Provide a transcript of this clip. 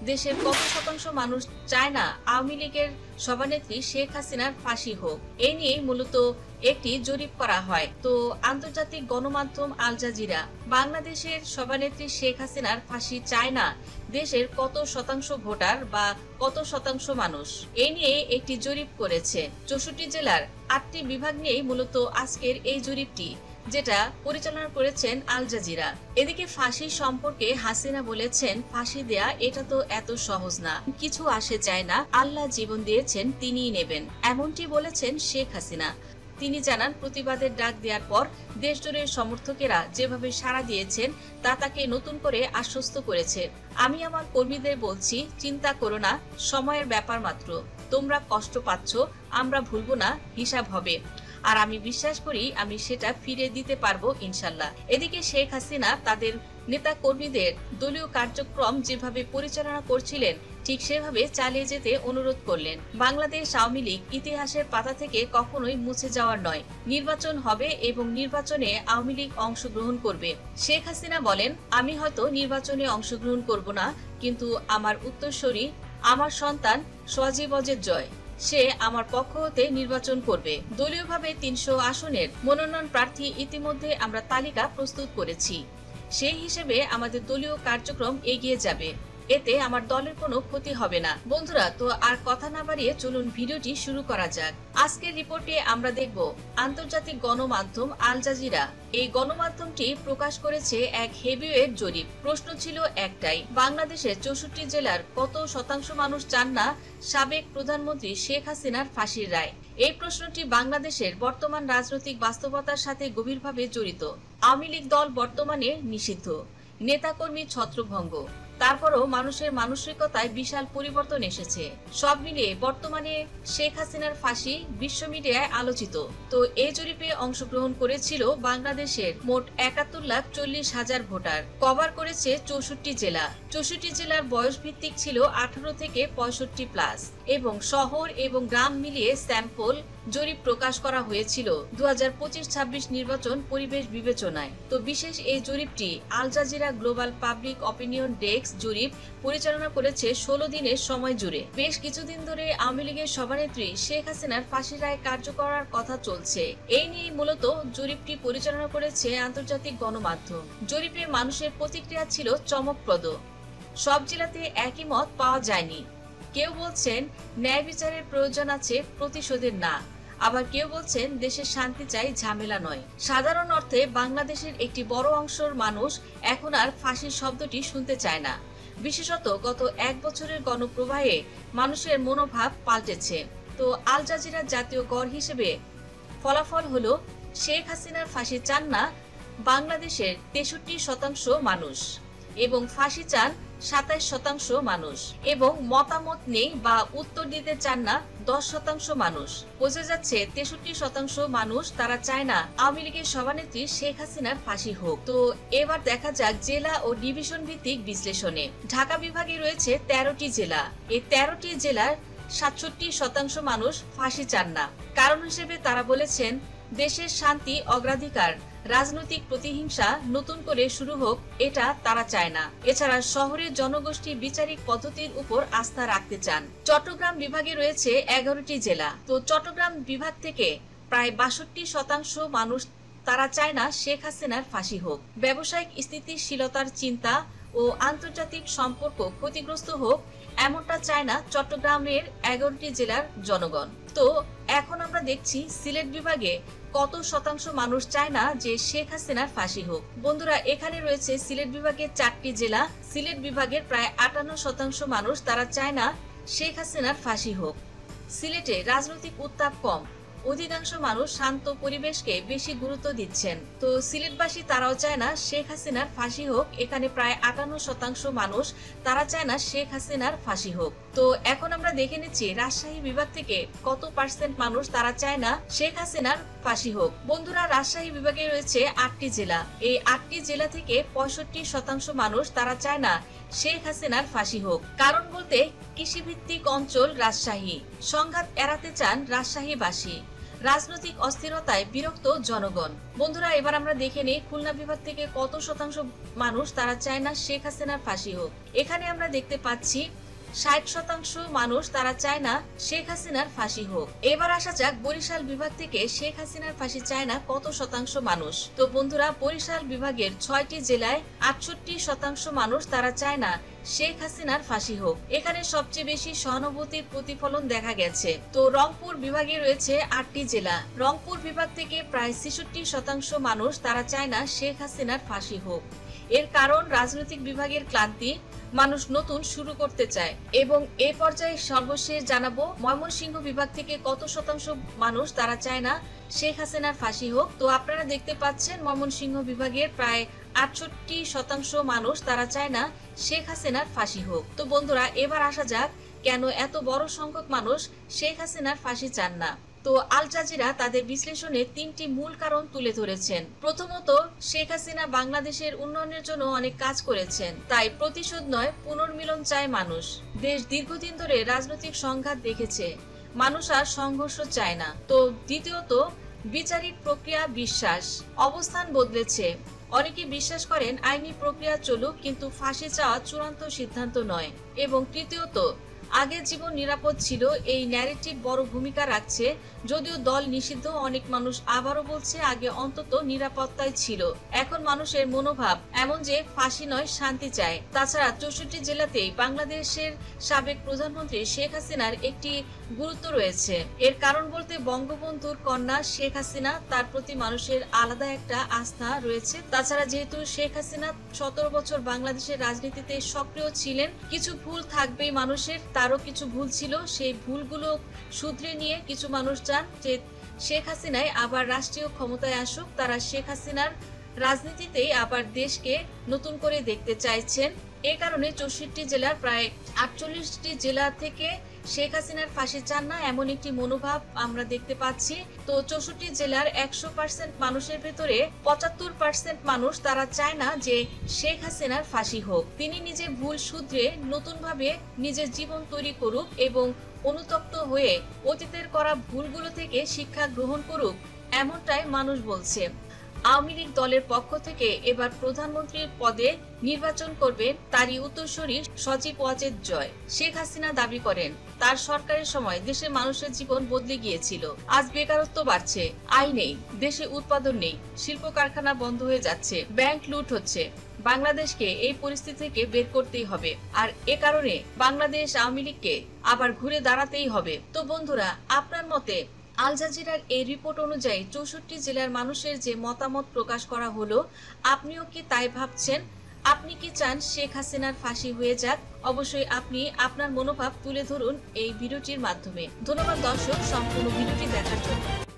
দেশের কত শতাংশ মানুষ চায় না আওয়ামী লীগের সভানেত্রী শেখ হাসিনার ফাঁসি হোক? এ নিয়ে মূলত একটি জরিপ করা হয়। তো আন্তর্জাতিক গণমাধ্যম আল জাজিরা বাংলাদেশের সভানেত্রী শেখ হাসিনার ফাঁসি চায় না দেশের কত শতাংশ ভোটার বা কত শতাংশ মানুষ, এ নিয়ে একটি জরিপ করেছে। 64 জেলার 8টি বিভাগ নিয়েই মূলত আজকের এই জরিপটি, যেটা পরিচালনা করেছেন আল জাজিরা। এদিকে ফাঁসি সম্পর্কে হাসিনা বলেছেন, ফাঁসি দেয়া এটা তো এত সহজ না, কিছু আসে যায় না, আল্লাহ জীবন দিয়েছেন তিনিই নেবেন, এমনটি বলেছেন শেখ হাসিনা। তিনি জানান, প্রতিবাদের ডাক দেওয়ার পর দেশজুড়ে সমর্থকেরা যেভাবে সাড়া দিয়েছেন তা তাকে নতুন করে আশ্বস্ত করেছে। আমি আমার কর্মীদের বলছি, চিন্তা করো না, সময়ের ব্যাপার মাত্র, তোমরা কষ্ট পাচ্ছ, আমরা ভুলবো না, হিসাব হবে, আর আমি বিশ্বাস করি আমি সেটা ফিরে দিতে পারবো ইনশাল্লাহ। এদিকে শেখ হাসিনা তাদের নেতা কর্মীদের দলীয় কার্যক্রম যেভাবে পরিচালনা করছিলেন ঠিক সেভাবে চালিয়ে যেতে অনুরোধ করলেন। বাংলাদেশ আওয়ামী লীগ ইতিহাসের পাতা থেকে কখনোই মুছে যাওয়ার নয়, নির্বাচন হবে এবং নির্বাচনে আওয়ামী লীগ অংশগ্রহণ করবে। শেখ হাসিনা বলেন, আমি হয়তো নির্বাচনে অংশগ্রহণ করব না, কিন্তু আমার উত্তরসূরি, আমার সন্তান সজীব অজের জয়, সে আমার পক্ষ হতে নির্বাচন করবে। দলীয়ভাবে 300 আসনের মনোনয়ন প্রার্থী ইতিমধ্যে আমরা তালিকা প্রস্তুত করেছি, সেই হিসেবে আমাদের দলীয় কার্যক্রম এগিয়ে যাবে, এতে আমার দলের কোনো ক্ষতি হবে না। বন্ধুরা, তো আর কথা না বাড়িয়ে চলুন ভিডিওটি শুরু করা যাক। আজকের রিপোর্টে আমরা দেখব আন্তর্জাতিক গণমাধ্যম আল জাজিরা, এই গণমাধ্যমটি প্রকাশ করেছে এক হেভিওয়েট জরিপ। প্রশ্ন ছিল একটাই, বাংলাদেশের 64 জেলার কত শতাংশ মানুষ চান না সাবেক প্রধানমন্ত্রী শেখ হাসিনার ফাঁসির রায়? এই প্রশ্নটি বাংলাদেশের বর্তমান রাজনৈতিক বাস্তবতার সাথে গভীরভাবে জড়িত। আওয়ামী লীগ দল বর্তমানে নিষিদ্ধ, নেতাকর্মী ছত্রভঙ্গ, তারপরও মানুষের মানসিকতায় বিশাল পরিবর্তন এসেছে। সব মিলিয়ে বর্তমানে শেখ হাসিনার ফাঁসি বিশ্ব মিডিয়ায় আলোচিত। তো এই জরিপে অংশগ্রহণ করেছিল বাংলাদেশের মোট 71,40,000 ভোটার, কভার করেছে 64 জেলা। 64 জেলার বয়স ভিত্তিক ছিল 18 থেকে 65+, এবং শহর এবং গ্রাম মিলিয়ে স্যাম্পল জরিপ প্রকাশ করা হয়েছিল 2025-26 নির্বাচন পরিবেশ বিবেচনায়। তো বিশেষ এই জরিপটি Al Jazeera global public opinion desk জরিপ পরিচালনা করেছে 16 দিনের সময় জুড়ে। বেশ কিছুদিন ধরে আওয়ামী লীগের সভানেত্রী শেখ হাসিনার ফাঁসির রায় কার্যকর কথা চলছে, এই নিয়ে মূলত জরিপটি পরিচালনা করেছে আন্তর্জাতিক গণমাধ্যম। জরিপে মানুষের প্রতিক্রিয়া ছিল চমকপ্রদ। সব জেলাতে একই মত পাওয়া যায়নি। কেউ বলছেন ন্যায় বিচারের প্রয়োজন আছে, প্রতিশোধের না। আবার কেউ বলছেন দেশের শান্তি চাই, ঝামেলা নয়। সাধারণ অর্থে বাংলাদেশের একটি বড় অংশের মানুষ এখন আর ফাঁসির শব্দটি শুনতে চায় না। বিশেষত গত 1 বছরের গণপ্রবাহে মানুষের মনোভাব পাল্টেছে। তো আল জাজিরার জাতীয় গড় হিসেবে ফলাফল হলো, শেখ হাসিনার ফাঁসি চান না বাংলাদেশের 63% মানুষ, এবং ফাঁসি চান 27% মানুষ, এবং মতামত নেই বা উত্তর দিতে চান না 10% মানুষ। বোঝা যাচ্ছে 63% মানুষ তারা চায় না আওয়ামী লীগের সভানেত্রী শেখ হাসিনার ফাঁসি হোক। তো এবার দেখা যাক জেলা ও ডিভিশন ভিত্তিক বিশ্লেষণে। ঢাকা বিভাগে রয়েছে 13টি জেলা। এই 13টি জেলার 67% মানুষ ফাঁসি চান না। কারণ হিসেবে তারা বলেছেন, দেশের শান্তি অগ্রাধিকার, রাজনৈতিক প্রতিহিংসা নতুন করে শুরু হোক এটা তারা চায় না। এছাড়া শহরের জনগোষ্ঠী বিচারিক পদ্ধতির উপর আস্থা রাখতে চান। চট্টগ্রাম বিভাগে রয়েছে 11টি জেলা। তো চট্টগ্রাম বিভাগ থেকে প্রায় 62% মানুষ তারা চায় না শেখ হাসিনার ফাঁসি হোক। ব্যবসায়িক স্থিতিশীলতার চিন্তা ও আন্তর্জাতিক সম্পর্ক ক্ষতিগ্রস্ত হোক এমনটা চায় না চট্টগ্রামের 11টি জেলার জনগণ। তো এখন আমরা দেখছি সিলেট বিভাগে কত শতাংশ মানুষ চায় না যে শেখ হাসিনার ফাঁসি হোক। বন্ধুরা, এখানে রয়েছে সিলেট বিভাগের 4টি জেলা। সিলেট বিভাগের প্রায় 58% মানুষ তারা চায় না শেখ হাসিনার ফাঁসি হোক। সিলেটে রাজনৈতিক উত্তাপ কম, অধিকাংশ মানুষ শান্ত পরিবেশকে বেশি গুরুত্ব দিচ্ছেন। তো সিলেটবাসী তারাও চায় না শেখ হাসিনার ফাঁসি হোক। এখানে প্রায় 58% মানুষ তারা চায় না শেখ হাসিনার ফাঁসি হোক। তো এখন আমরা দেখে নিচ্ছি রাজশাহী বিভাগ থেকে কত % মানুষ তারা চায় না শেখ হাসিনার ফাঁসি হোক। বন্ধুরা, রাজশাহী বিভাগে রয়েছে 8টি জেলা। এই 8টি জেলা থেকে 65% মানুষ তারা চায় না শেখ হাসিনার ফাঁসি হোক। কারণ বলতে কৃষিভিত্তিক অঞ্চল রাজশাহী, সংঘাত এড়াতে চান রাজশাহীবাসী। রাজনৈতিক অস্থিরতায় বিরক্ত জনগণ। বন্ধুরা, এবার আমরা দেখে নিই খুলনা বিভাগ থেকে কত শতাংশ মানুষ তারা চায় না শেখ হাসিনার ফাঁসি হোক। এখানে আমরা দেখতে পাচ্ছি 60% মানুষ তারা চায় না শেখ হাসিনার ফাঁসি হোক। এবার আসা যাক বরিশাল বিভাগ থেকে শেখ হাসিনার ফাঁসি চায় না কত শতাংশ মানুষ। তো বন্ধুরা, বরিশাল বিভাগের 6টি জেলায় 68% মানুষ তারা চায় না শেখ হাসিনার ফাঁসি হোক। এখানে সবচেয়ে বেশি সহানুভূতির প্রতিফলন দেখা গেছে। তো রংপুর বিভাগে রয়েছে 8টি জেলা। রংপুর বিভাগ থেকে প্রায় 66% মানুষ তারা চায় না শেখ হাসিনার ফাঁসি হোক। এর কারণ রাজনৈতিক বিভাগের ক্লান্তি, মানুষ নতুন শুরু করতে চায়। এবং এই পর্যায়ে সর্বশেষ জানাবো ময়মনসিংহ বিভাগ থেকে কত শতাংশ মানুষ তারা চায় না শেখ হাসিনার ফাঁসি হোক। তো আপনারা দেখতে পাচ্ছেন ময়মনসিংহ বিভাগের প্রায় 68% মানুষ তারা চায় না শেখ হাসিনার ফাঁসি হোক। তো বন্ধুরা, এবার আসা যাক কেন এত বড় সংখ্যক মানুষ শেখ হাসিনার ফাঁসি চান না। তো আল জাজিরা তাদের বিশ্লেষণে 3টি মূল কারণ তুলে ধরেছেন। প্রথমত, শেখ হাসিনা বাংলাদেশের উন্নয়নের জন্য অনেক কাজ করেছেন, তাই প্রতিশোধ নয় পুনর্মিলন চায় মানুষ। দেশ দীর্ঘদিন ধরে রাজনৈতিক সংঘাত দেখেছে, মানুষ আর সংঘর্ষ চায় না। তো দ্বিতীয়ত, বিচারিক প্রক্রিয়া বিশ্বাস অবস্থান বদলেছে। অনেকে বিশ্বাস করেন আইনি প্রক্রিয়া চলুক, কিন্তু ফাঁসি চাওয়া চূড়ান্ত সিদ্ধান্ত নয়। এবং তৃতীয়ত, আগের জীবন নিরাপদ ছিল এই ন্যারেটিভ বড় ভূমিকা রাখছে। যদিও দল নিষিদ্ধ, অনেক মানুষ আবারও বলছে আগে অন্তত নিরাপত্তায় ছিল। এখন মানুষের মনোভাব এমন যে ফাঁসি নয়, শান্তি চায়। তাছাড়া 64 জেলাতেই বাংলাদেশের সাবেক প্রধানমন্ত্রী শেখ হাসিনার একটি গুরুত্ব রয়েছে। এর কারণ বলতে বঙ্গবন্ধুর কন্যা শেখ হাসিনা, তার প্রতি মানুষের আলাদা একটা আস্থা রয়েছে। তাছাড়া যেহেতু শেখ হাসিনা 17 বছর বাংলাদেশের রাজনীতিতে সক্রিয় ছিলেন, কিছু ভুল থাকবেই মানুষের, তারও কিছু ভুল ছিল। সেই ভুলগুলো শুধরে নিয়ে কিছু মানুষ চান যে শেখ হাসিনাই আবার রাষ্ট্রীয় ক্ষমতায় আসুক। তারা শেখ হাসিনার রাজনীতিতেই আবার দেশকে নতুন করে দেখতে চাইছেন। এই কারণে 64 জেলার প্রায় 48টি জেলা থেকে শেখ হাসিনার ফাঁসি চান না এমন একটি মনোভাব আমরা দেখতে পাচ্ছি। তো 64 জেলার 100% মানুষের ভেতরে 75% মানুষ তারা চায় না যে শেখ হাসিনার ফাঁসি হোক। তিনি নিজের ভুল শুধরে নতুন ভাবে নিজের জীবন তৈরি করুক এবং অনুতপ্ত হয়ে অতীতের করা ভুলগুলো থেকে শিক্ষা গ্রহণ করুক, এমনটাই মানুষ বলছে। আওয়ামী লীগ দলের পক্ষ থেকে এবার প্রধানমন্ত্রীর পদে নির্বাচন করবেন তারই উত্তরসূরি সজীব ওয়াজেদ জয়। শেখ হাসিনা দাবি করেন তার সরকারের সময় দেশের মানুষের জীবন বদলে গিয়েছিল। আজ বেকারত্ব বাড়ছে, আয় নেই, দেশে উৎপাদন নেই, শিল্প কারখানা বন্ধ হয়ে যাচ্ছে, ব্যাংক লুট হচ্ছে। বাংলাদেশকে এই পরিস্থিতি থেকে বের করতেই হবে, আর এ কারণে বাংলাদেশ আওয়ামী লীগকে আবার ঘুরে দাঁড়াতেই হবে। তো বন্ধুরা, আপনার মতে আল জাজিরার এই রিপোর্ট অনুযায়ী 64 জেলার মানুষের যে মতামত প্রকাশ করা হলো, আপনিও কি তাই ভাবছেন? আপনি কি চান শেখ হাসিনার ফাঁসি হয়ে যাক? অবশ্যই আপনি আপনার মনোভাব তুলে ধরুন এই ভিডিওটির মাধ্যমে। ধন্যবাদ দর্শক সম্পূর্ণ ভিডিওটি দেখার জন্য।